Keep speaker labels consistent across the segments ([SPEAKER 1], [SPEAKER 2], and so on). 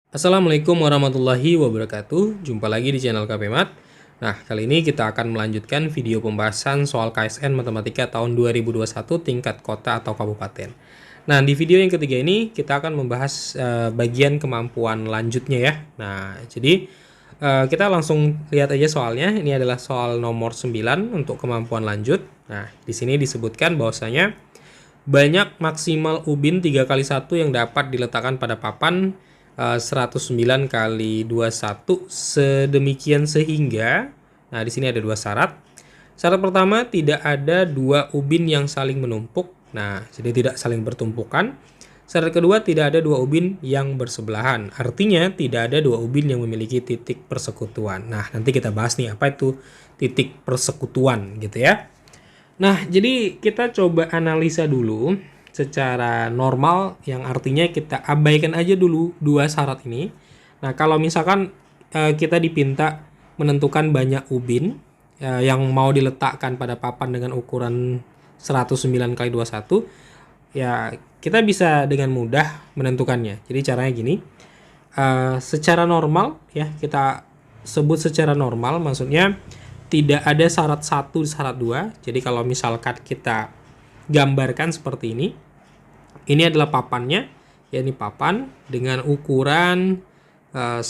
[SPEAKER 1] Assalamualaikum warahmatullahi wabarakatuh. Jumpa lagi di channel KPMat. Nah, kali ini kita akan melanjutkan video pembahasan soal KSN Matematika tahun 2021 tingkat kota atau kabupaten. Nah, di video yang ketiga ini kita akan membahas bagian kemampuan lanjutnya ya. Nah, jadi kita langsung lihat aja soalnya. Ini adalah soal nomor 9 untuk kemampuan lanjut. Nah, di sini disebutkan bahwasanya banyak maksimal ubin 3x1 yang dapat diletakkan pada papan 109 kali 21 sedemikian sehingga, nah di sini ada dua syarat. Syarat pertama, tidak ada dua ubin yang saling menumpuk. Nah, jadi tidak saling bertumpukan. Syarat kedua, tidak ada dua ubin yang bersebelahan. Artinya tidak ada dua ubin yang memiliki titik persekutuan. Nah, nanti kita bahas nih apa itu titik persekutuan gitu ya. Nah, jadi kita coba analisa dulu secara normal, yang artinya kita abaikan aja dulu dua syarat ini. Nah, kalau misalkan kita dipinta menentukan banyak ubin yang mau diletakkan pada papan dengan ukuran 109 kali 21, ya kita bisa dengan mudah menentukannya. Jadi caranya gini, secara normal ya, kita sebut secara normal, maksudnya tidak ada syarat 1, syarat 2. Jadi kalau misalkan kita gambarkan seperti ini adalah papannya, ya ini papan dengan ukuran 109,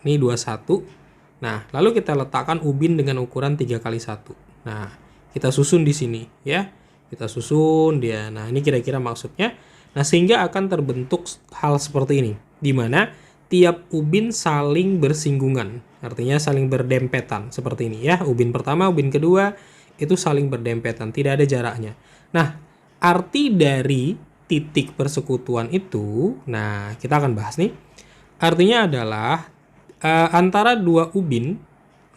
[SPEAKER 1] ini 21. Nah, lalu kita letakkan ubin dengan ukuran 3x1. Nah, kita susun di sini ya. Kita susun dia. Nah, ini kira-kira maksudnya. Nah, sehingga akan terbentuk hal seperti ini, di mana tiap ubin saling bersinggungan. Artinya saling berdempetan seperti ini ya. Ubin pertama, ubin kedua itu saling berdempetan, tidak ada jaraknya. Nah, arti dari titik persekutuan itu, nah kita akan bahas nih. Artinya adalah antara dua ubin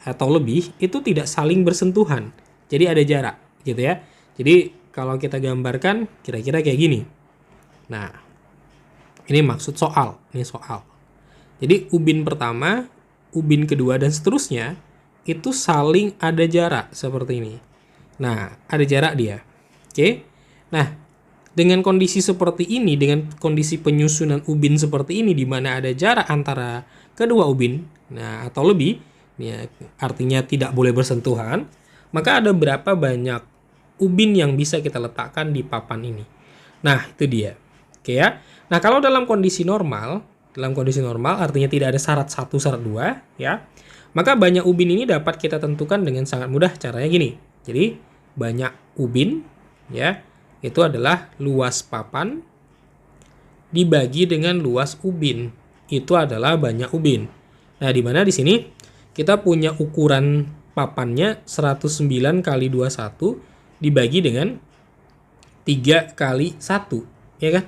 [SPEAKER 1] atau lebih itu tidak saling bersentuhan. Jadi ada jarak gitu ya. Jadi kalau kita gambarkan kira-kira kayak gini. Nah, ini maksud soal. Ini soal. Jadi ubin pertama, ubin kedua dan seterusnya itu saling ada jarak seperti ini. Nah, ada jarak dia. Oke. Nah, dengan kondisi seperti ini, dengan kondisi penyusunan ubin seperti ini, di mana ada jarak antara kedua ubin, nah atau lebih, ya, artinya tidak boleh bersentuhan, maka ada berapa banyak ubin yang bisa kita letakkan di papan ini. Nah, itu dia. Oke ya. Nah, kalau dalam kondisi normal artinya tidak ada syarat 1, syarat 2, ya, maka banyak ubin ini dapat kita tentukan dengan sangat mudah. Caranya gini. Jadi, banyak ubin, ya, itu adalah luas papan dibagi dengan luas ubin. Itu adalah banyak ubin. Nah, di mana di sini kita punya ukuran papannya 109 kali 21 dibagi dengan 3 kali 1, ya kan?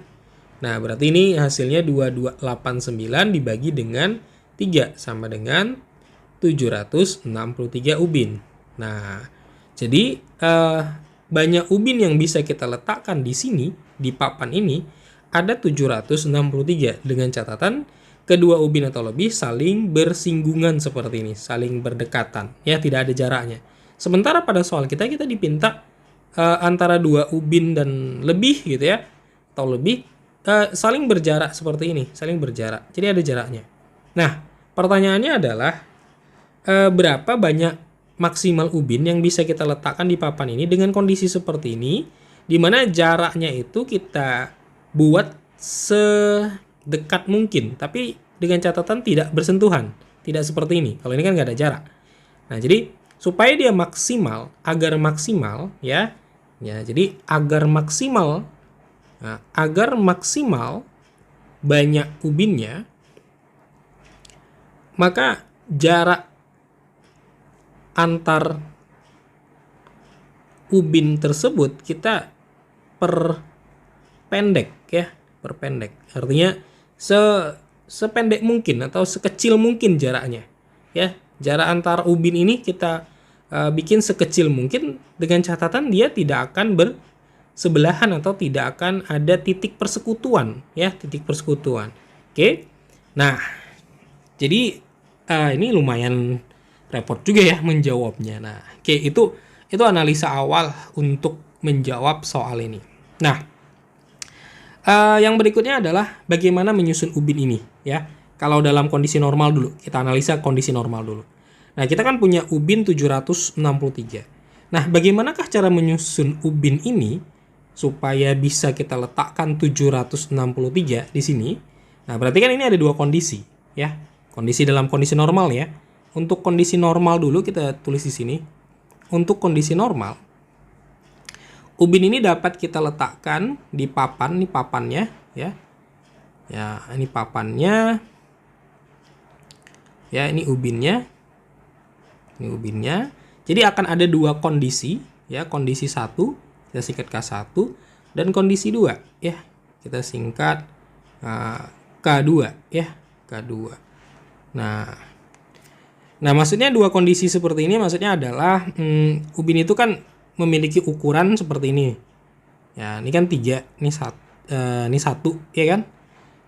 [SPEAKER 1] Nah, berarti ini hasilnya 2289 dibagi dengan 3 sama dengan 763 ubin. Nah, jadi banyak ubin yang bisa kita letakkan di sini, di papan ini, ada 763 dengan catatan kedua ubin atau lebih saling bersinggungan seperti ini, saling berdekatan, ya tidak ada jaraknya. Sementara pada soal kita dipinta antara dua ubin dan lebih gitu ya, atau lebih saling berjarak seperti ini, saling berjarak, jadi ada jaraknya. Nah, pertanyaannya adalah berapa banyak maksimal ubin yang bisa kita letakkan di papan ini dengan kondisi seperti ini, di mana jaraknya itu kita buat sedekat mungkin, tapi dengan catatan tidak bersentuhan, tidak seperti ini. Kalau ini kan nggak ada jarak. Nah, jadi supaya dia maksimal, agar maksimal, ya, jadi agar maksimal, banyak ubinnya, maka jarak antar ubin tersebut kita perpendek ya, perpendek. Artinya sependek mungkin atau sekecil mungkin jaraknya. Ya, jarak antar ubin ini kita bikin sekecil mungkin dengan catatan dia tidak akan bersebelahan atau tidak akan ada titik persekutuan ya, titik persekutuan. Oke. Nah, jadi ini lumayan repot juga ya menjawabnya. Nah, oke, itu analisa awal untuk menjawab soal ini. Nah, Yang berikutnya adalah bagaimana menyusun ubin ini ya. Kalau dalam kondisi normal dulu, kita analisa kondisi normal dulu. Nah, kita kan punya ubin 763. Nah, bagaimanakah cara menyusun ubin ini supaya bisa kita letakkan 763 di sini? Nah, berarti kan ini ada dua kondisi ya. Kondisi dalam kondisi normal ya. Untuk kondisi normal dulu kita tulis di sini. Untuk kondisi normal, ubin ini dapat kita letakkan di papan, ini papannya ya. Ya, ini papannya. Ya, ini ubinnya. Ini ubinnya. Jadi akan ada dua kondisi ya, kondisi 1 kita singkat K1 dan kondisi 2 ya. Kita singkat K2 ya, K2. Nah, maksudnya dua kondisi seperti ini maksudnya adalah ubin itu kan memiliki ukuran seperti ini. Ya, ini kan 3, ini 1 ya kan?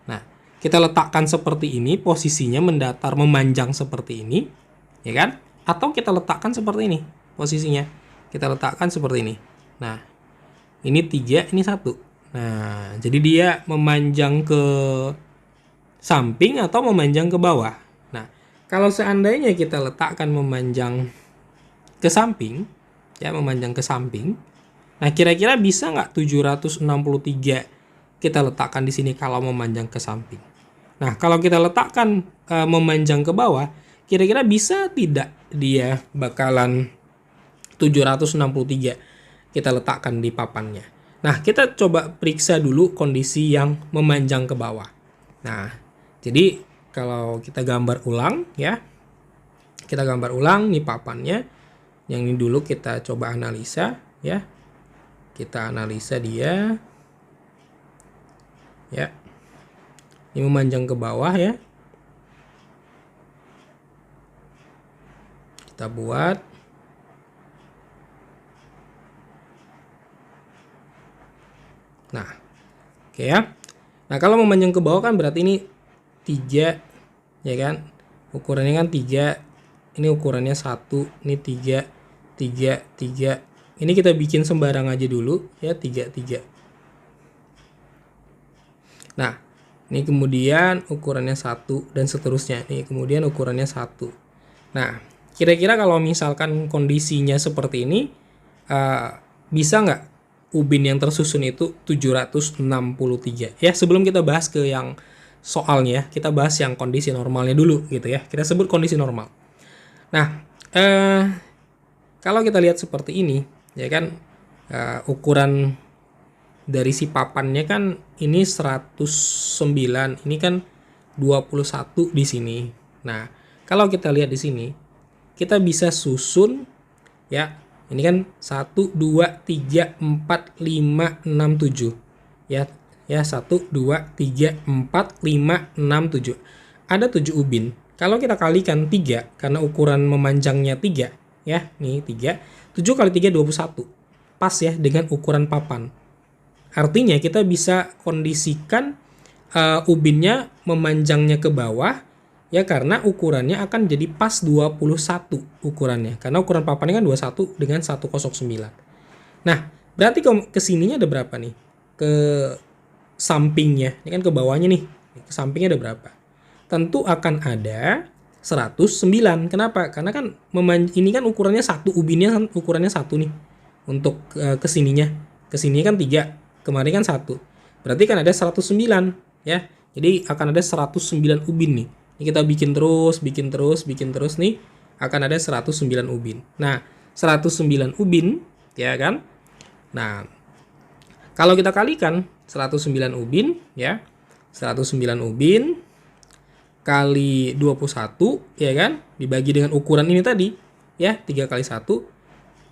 [SPEAKER 1] Nah, kita letakkan seperti ini, posisinya mendatar memanjang seperti ini, ya kan? Atau kita letakkan seperti ini, posisinya. Kita letakkan seperti ini. Nah, ini 3, ini 1. Nah, jadi dia memanjang ke samping atau memanjang ke bawah. Nah, kalau seandainya kita letakkan memanjang ke samping, ya memanjang ke samping. Nah, kira-kira bisa nggak 763 kita letakkan di sini kalau memanjang ke samping? Nah, kalau kita letakkan memanjang ke bawah, kira-kira bisa tidak dia bakalan 763 kita letakkan di papannya? Nah, kita coba periksa dulu kondisi yang memanjang ke bawah. Nah, jadi kalau kita gambar ulang ya. Kita gambar ulang nih papannya. Yang ini dulu kita coba analisa ya. Kita analisa dia. Ya. Ini memanjang ke bawah ya. Kita buat. Nah, oke ya. Nah, kalau memanjang ke bawah kan berarti ini 3 ya kan. Ukurannya kan 3. Ini ukurannya 1, ini 3, 3, 3. Ini kita bikin sembarang aja dulu ya, 3, 3. Nah, ini kemudian ukurannya 1 dan seterusnya. Ini kemudian ukurannya 1. Nah, kira-kira kalau misalkan kondisinya seperti ini, bisa nggak ubin yang tersusun itu 763? Ya, sebelum kita bahas ke yang soalnya, kita bahas yang kondisi normalnya dulu gitu ya. Kita sebut kondisi normal. Nah, kalau kita lihat seperti ini, ya kan, ukuran dari si papannya kan ini 109, ini kan 21 di sini. Nah, kalau kita lihat di sini, kita bisa susun ya. Ini kan 1 2 3 4 5 6 7. Ya, 1 2 3 4 5 6 7. Ada 7 ubin. Kalau kita kalikan 3 karena ukuran memanjangnya 3 ya, nih 3. 7 kali 3 21. Pas ya dengan ukuran papan. Artinya kita bisa kondisikan ubinnya memanjangnya ke bawah ya, karena ukurannya akan jadi pas 21 ukurannya. Karena ukuran papannya kan 21 dengan 109. Nah, berarti ke sininya ada berapa nih? Ke sampingnya. Ini kan ke bawahnya nih. Ke sampingnya ada berapa? Tentu akan ada 109. Kenapa? Karena kan ini kan ukurannya 1, ubinnya kan ukurannya 1 nih. Untuk ke sininya. Ke sini kan 3. Kemarin kan 1. Berarti kan ada 109 ya. Jadi akan ada 109 ubin nih. Ini kita bikin terus nih. Akan ada 109 ubin. Nah, 109 ubin ya kan. Nah, kalau kita kalikan 109 ubin ya. 109 ubin kali 21 ya kan, dibagi dengan ukuran ini tadi ya, 3 kali 1.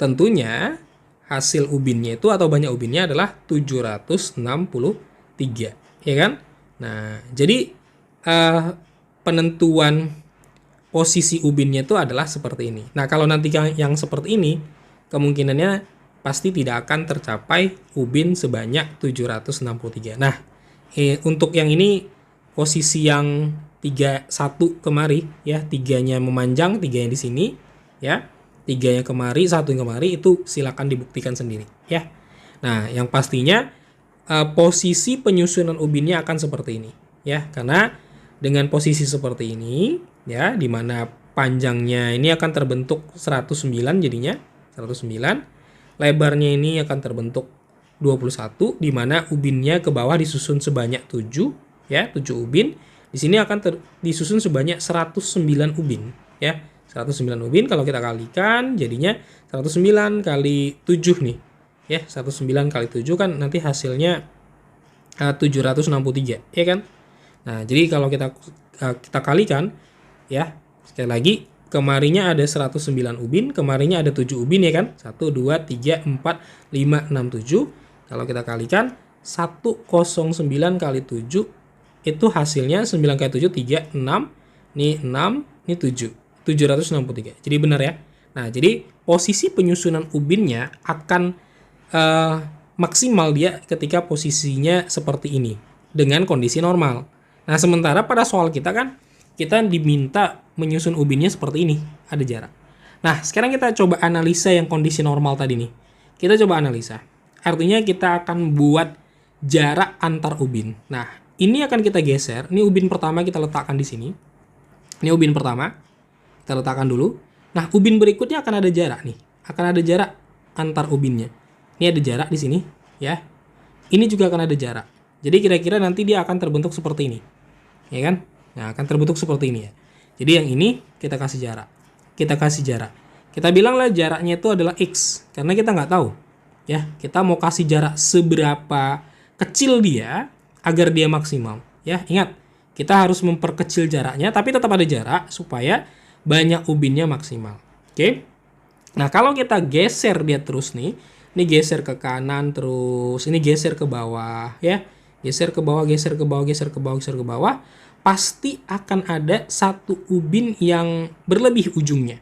[SPEAKER 1] Tentunya hasil ubinnya itu atau banyak ubinnya adalah 763 ya kan. Nah, jadi penentuan posisi ubinnya itu adalah seperti ini. Nah, kalau nanti yang seperti ini kemungkinannya pasti tidak akan tercapai ubin sebanyak 763. Nah, untuk yang ini posisi yang 31 kemari ya, 3-nya memanjang, 3-nya di sini ya. 3-nya kemari, 1 yang kemari, itu silakan dibuktikan sendiri ya. Nah, yang pastinya posisi penyusunan ubinnya akan seperti ini ya, karena dengan posisi seperti ini ya, dimana panjangnya ini akan terbentuk 109 jadinya 109, lebarnya ini akan terbentuk 21, dimana ubinnya ke bawah disusun sebanyak 7 ya, 7 ubin. Di sini akan disusun sebanyak 109 ubin ya. 109 ubin kalau kita kalikan jadinya 109 kali 7 nih ya, 109 kali 7 kan nanti hasilnya 763 ya kan. Nah jadi kalau kita kalikan ya, sekali lagi kemarinya ada 109 ubin, kemarinya ada 7 ubin ya kan, 1 2 3 4 5 6 7. Kalau kita kalikan 109 kali 7 itu hasilnya 9 kali 7 3 6, ini 6, ini 7, 763. Jadi benar ya. Nah, jadi posisi penyusunan ubinnya akan maksimal dia ketika posisinya seperti ini dengan kondisi normal. Nah, sementara pada soal kita kan kita diminta menyusun ubinnya seperti ini, ada jarak. Nah, sekarang kita coba analisa yang kondisi normal tadi nih. Kita coba analisa. Artinya kita akan buat jarak antar ubin. Nah, ini akan kita geser. Ini ubin pertama kita letakkan di sini. Ini ubin pertama. Kita letakkan dulu. Nah, ubin berikutnya akan ada jarak nih. Akan ada jarak antar ubinnya. Ini ada jarak di sini, ya. Ini juga akan ada jarak. Jadi kira-kira nanti dia akan terbentuk seperti ini. Ya kan? Nah, akan terbentuk seperti ini ya. Jadi yang ini kita kasih jarak. Kita kasih jarak. Kita bilanglah jaraknya itu adalah X. Karena kita nggak tahu. Ya, kita mau kasih jarak seberapa kecil dia agar dia maksimal. Ya, ingat, kita harus memperkecil jaraknya, tapi tetap ada jarak supaya banyak ubinnya maksimal. Oke? Nah, kalau kita geser dia terus nih, ini geser ke kanan terus, ini geser ke bawah, ya, geser ke bawah, geser ke bawah, geser ke bawah, geser ke bawah, pasti akan ada satu ubin yang berlebih ujungnya,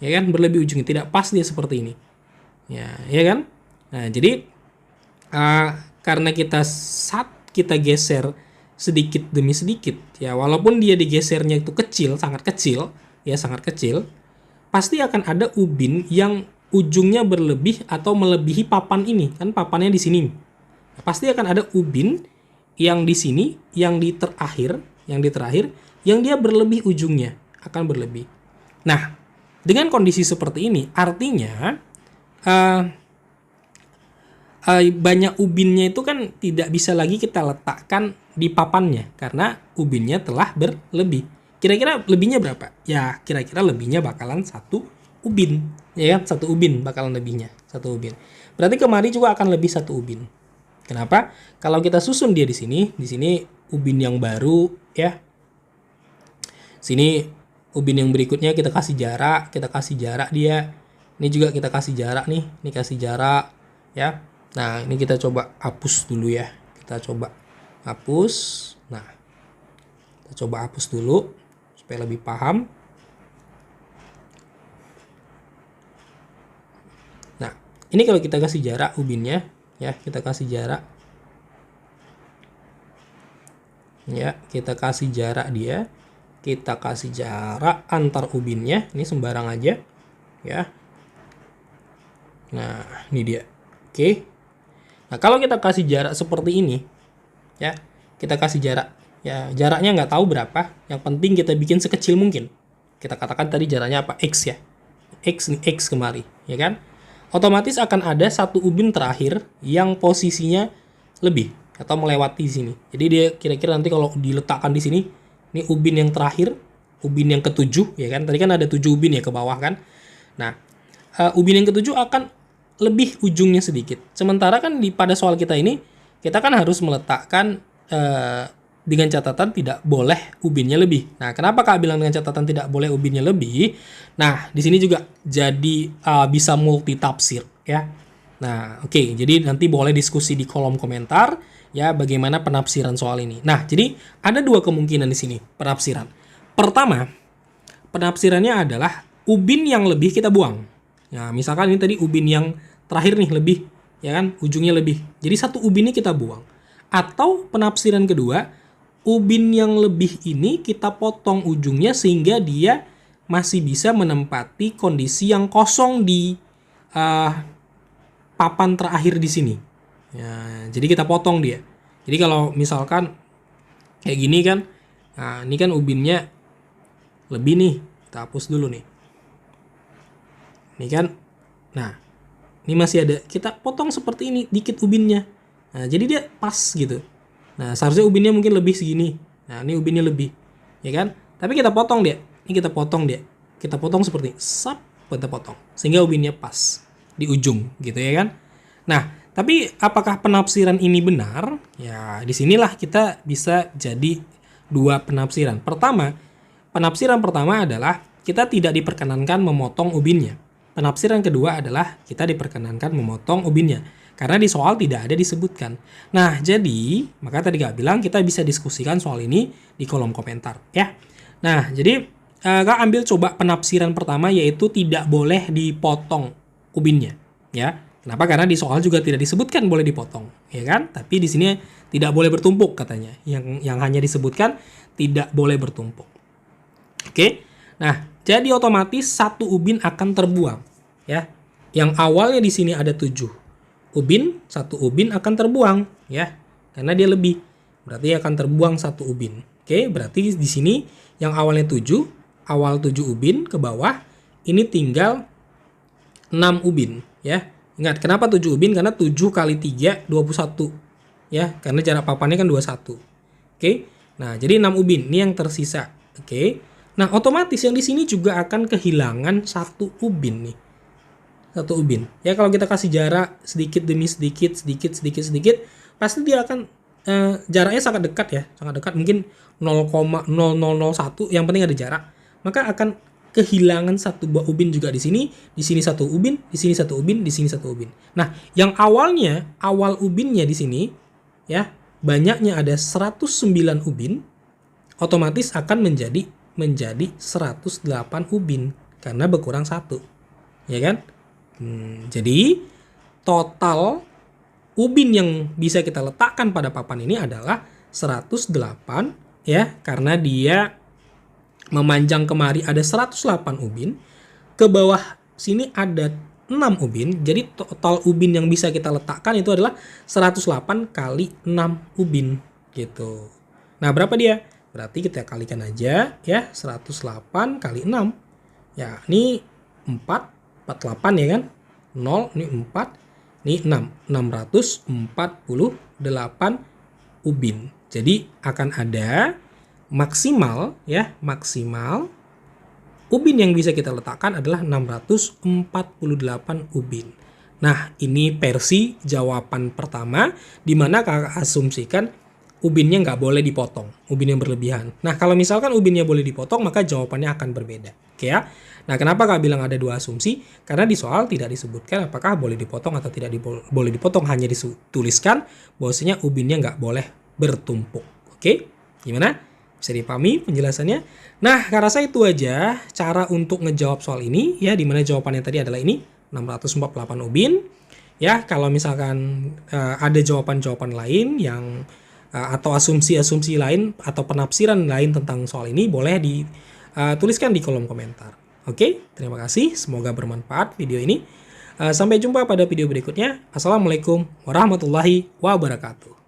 [SPEAKER 1] ya kan? Berlebih ujungnya, tidak pas dia seperti ini, ya kan? Nah, jadi karena kita geser sedikit demi sedikit, ya walaupun dia digesernya itu kecil, sangat kecil, ya sangat kecil, pasti akan ada ubin yang ujungnya berlebih atau melebihi papan ini, kan papannya di sini. Pasti akan ada ubin yang di sini, yang di terakhir, yang dia berlebih ujungnya, akan berlebih. Nah, dengan kondisi seperti ini, artinya banyak ubinnya itu kan tidak bisa lagi kita letakkan di papannya karena ubinnya telah berlebih. Kira-kira lebihnya berapa? Ya, kira-kira lebihnya bakalan 1 ubin, ya kan? 1 ubin bakalan lebihnya, 1 ubin. Berarti kemari juga akan lebih 1 ubin. Kenapa? Kalau kita susun dia di sini ubin yang baru, ya. Sini ubin yang berikutnya kita kasih jarak dia. Ini juga kita kasih jarak nih, ini kasih jarak, ya. Nah, ini kita coba hapus dulu ya. Kita coba hapus. Nah, kita coba hapus dulu supaya lebih paham. Nah, ini kalau kita kasih jarak ubinnya, ya, kita kasih jarak. Ya, kita kasih jarak dia. Kita kasih jarak antar ubinnya. Ini sembarang aja, ya. Nah, ini dia. Oke. Nah, kalau kita kasih jarak seperti ini, ya, kita kasih jarak, ya, jaraknya nggak tahu berapa, yang penting kita bikin sekecil mungkin. Kita katakan tadi jaraknya apa? X ya. X kemari, ya kan? Otomatis akan ada 1 ubin terakhir yang posisinya lebih atau melewati sini. Jadi dia kira-kira nanti kalau diletakkan di sini, ini ubin yang terakhir, ubin yang ke-7, ya kan? Tadi kan ada 7 ubin ya ke bawah kan? Nah, ubin yang ke-7 akan lebih ujungnya sedikit. Sementara kan pada soal kita ini, kita kan harus meletakkan dengan catatan tidak boleh ubinnya lebih. Nah, kenapa Kak bilang dengan catatan tidak boleh ubinnya lebih? Nah, di sini juga jadi bisa multi tafsir, ya. Nah, oke. Jadi nanti boleh diskusi di kolom komentar, ya, bagaimana penafsiran soal ini. Nah, jadi ada 2 kemungkinan di sini penafsiran. Pertama, penafsirannya adalah ubin yang lebih kita buang. Nah, misalkan ini tadi ubin yang terakhir nih lebih, ya kan, ujungnya lebih. Jadi 1 ubin ini kita buang. Atau penafsiran kedua, ubin yang lebih ini kita potong ujungnya sehingga dia masih bisa menempati kondisi yang kosong di papan terakhir di sini. Ya, jadi kita potong dia. Jadi kalau misalkan kayak gini kan, nah ini kan ubinnya lebih nih, kita hapus dulu nih. Ini kan, nah ini masih ada, kita potong seperti ini dikit ubinnya. Nah jadi dia pas gitu. Nah seharusnya ubinnya mungkin lebih segini. Nah ini ubinnya lebih, ya kan? Tapi kita potong dia. Ini kita potong dia. Kita potong seperti sap, kita potong sehingga ubinnya pas di ujung gitu ya kan. Nah tapi apakah penafsiran ini benar? Ya disinilah kita bisa jadi dua penafsiran. Penafsiran pertama adalah kita tidak diperkenankan memotong ubinnya. Penafsiran kedua adalah kita diperkenankan memotong ubinnya. Karena di soal tidak ada disebutkan. Nah, jadi, maka tadi Kak bilang kita bisa diskusikan soal ini di kolom komentar. Ya. Nah, jadi Kak ambil coba penafsiran pertama yaitu tidak boleh dipotong ubinnya. Ya. Kenapa? Karena di soal juga tidak disebutkan boleh dipotong. Ya kan? Tapi di sini tidak boleh bertumpuk katanya. Yang hanya disebutkan tidak boleh bertumpuk. Oke. Nah, jadi otomatis satu ubin akan terbuang, ya. Yang awalnya di sini ada 7 ubin, satu ubin akan terbuang, ya. Karena dia lebih. Berarti akan terbuang satu ubin. Oke, berarti di sini yang awalnya 7, awal 7 ubin ke bawah, ini tinggal 6 ubin, ya. Ingat, kenapa 7 ubin? Karena 7 kali 3 21, ya. Karena jarak papannya kan 21. Oke. Nah, jadi 6 ubin ini yang tersisa. Oke. Nah, otomatis yang di sini juga akan kehilangan satu ubin nih. Satu ubin. Ya kalau kita kasih jarak sedikit demi sedikit, pasti dia akan jaraknya sangat dekat ya, sangat dekat, mungkin 0,0001, yang penting ada jarak. Maka akan kehilangan satu buah ubin juga di sini satu ubin, di sini satu ubin, di sini satu ubin. Nah, yang awal ubinnya di sini ya, banyaknya ada 109 ubin, otomatis akan menjadi 108 ubin karena berkurang 1, ya kan? Jadi total ubin yang bisa kita letakkan pada papan ini adalah 108, ya, karena dia memanjang kemari ada 108 ubin, ke bawah sini ada 6 ubin, jadi total ubin yang bisa kita letakkan itu adalah 108 kali 6 ubin gitu. Nah, berapa dia? Berarti kita kalikan aja ya, 108 kali 6. Ya, ini 48 ya kan? 0, ini 4, ini 6. 648 ubin. Jadi akan ada maksimal ubin yang bisa kita letakkan adalah 648 ubin. Nah, ini versi jawaban pertama di mana Kakak asumsikan ubinnya nggak boleh dipotong, ubin yang berlebihan. Nah, kalau misalkan ubinnya boleh dipotong, maka jawabannya akan berbeda. Oke ya? Nah, kenapa Kak bilang ada dua asumsi? Karena di soal tidak disebutkan apakah boleh dipotong atau tidak boleh dipotong. Hanya dituliskan bahwasanya ubinnya nggak boleh bertumpuk. Oke? Gimana? Bisa dipahami penjelasannya? Nah, Kak rasa itu aja cara untuk ngejawab soal ini. Ya, dimana jawabannya tadi adalah ini, 648 ubin. Ya, kalau misalkan ada jawaban-jawaban lain yang atau asumsi-asumsi lain atau penafsiran lain tentang soal ini, boleh dituliskan di kolom komentar. Oke, terima kasih. Semoga bermanfaat video ini. Sampai jumpa pada video berikutnya. Assalamualaikum warahmatullahi wabarakatuh.